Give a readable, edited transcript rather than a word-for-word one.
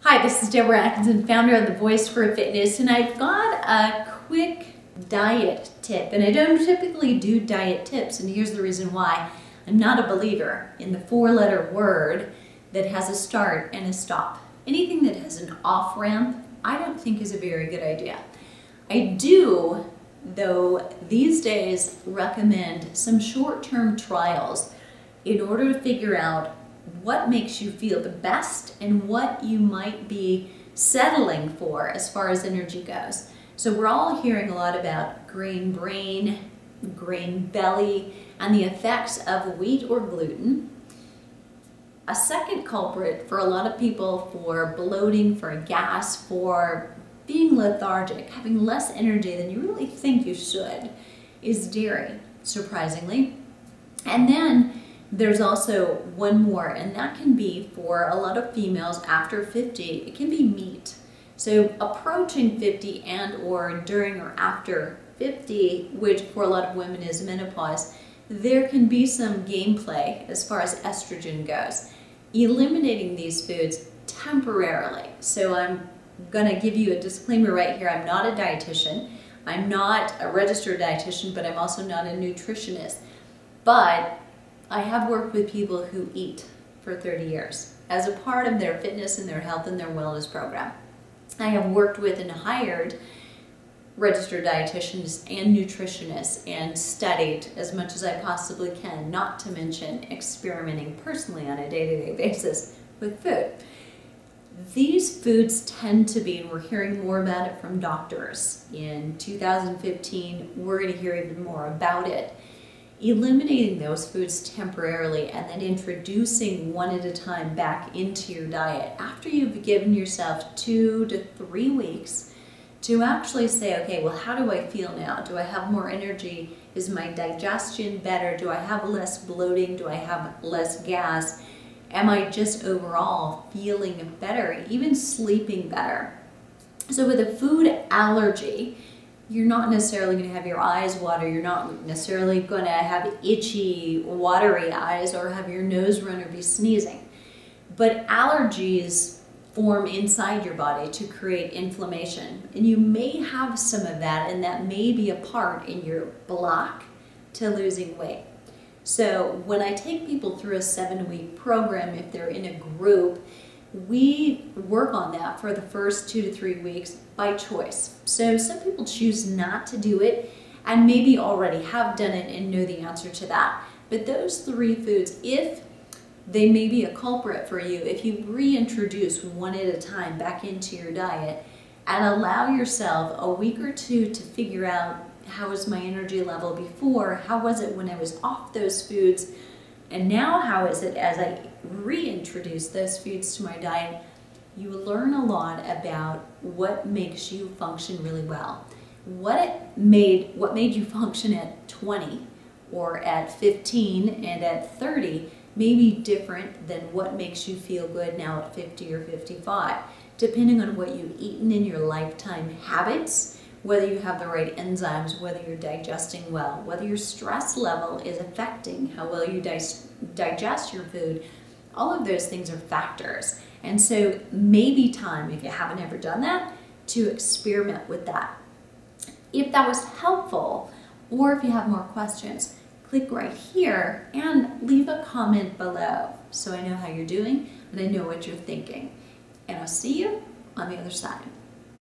Hi, this is Deborah Atkinson, founder of The Voice for Fitness, and I've got a quick diet tip. And I don't typically do diet tips, and here's the reason why. I'm not a believer in the four-letter word that has a start and a stop. Anything that has an off-ramp, I don't think is a very good idea. I do, though, these days recommend some short-term trials in order to figure out what makes you feel the best and what you might be settling for as far as energy goes. So we're all hearing a lot about grain brain, grain belly, and the effects of wheat or gluten. A second culprit for a lot of people for bloating, for gas, for being lethargic, having less energy than you really think you should, is dairy, surprisingly. And then there's also one more, and that can be for a lot of females after 50, it can be meat. So approaching 50 and or during or after 50, which for a lot of women is menopause, there can be some gameplay as far as estrogen goes. Eliminating these foods temporarily. So I'm gonna give you a disclaimer right here. I'm not a dietitian. I'm not a registered dietitian, but I'm also not a nutritionist. But I have worked with people who eat for 30 years as a part of their fitness and their health and their wellness program. I have worked with and hired registered dietitians and nutritionists and studied as much as I possibly can, not to mention experimenting personally on a day-to-day basis with food. These foods tend to be, and we're hearing more about it from doctors. In 2015, we're going to hear even more about it. Eliminating those foods temporarily and then introducing one at a time back into your diet after you've given yourself 2 to 3 weeks to actually say, okay, well, how do I feel now? Do I have more energy? Is my digestion better? Do I have less bloating? Do I have less gas? Am I just overall feeling better, even sleeping better? So with a food allergy, you're not necessarily going to have your eyes water, you're not necessarily going to have itchy, watery eyes or have your nose run or be sneezing. But allergies form inside your body to create inflammation. And you may have some of that, and that may be a part in your block to losing weight. So when I take people through a 7-week program, if they're in a group, we work on that for the first 2 to 3 weeks by choice. So some people choose not to do it and maybe already have done it and know the answer to that. But those 3 foods, if they may be a culprit for you, if you reintroduce one at a time back into your diet and allow yourself a week or 2 to figure out, how was my energy level before, how was it when I was off those foods, and now how is it as I reintroduce those foods to my diet, you learn a lot about what makes you function really well. What made you function at 20 or at 15 and at 30 may be different than what makes you feel good now at 50 or 55, depending on what you've eaten in your lifetime habits, whether you have the right enzymes, whether you're digesting well, whether your stress level is affecting how well you digest your food. All of those things are factors. And so maybe time, if you haven't ever done that, to experiment with that. If that was helpful, or if you have more questions, click right here and leave a comment below so I know how you're doing and I know what you're thinking. And I'll see you on the other side.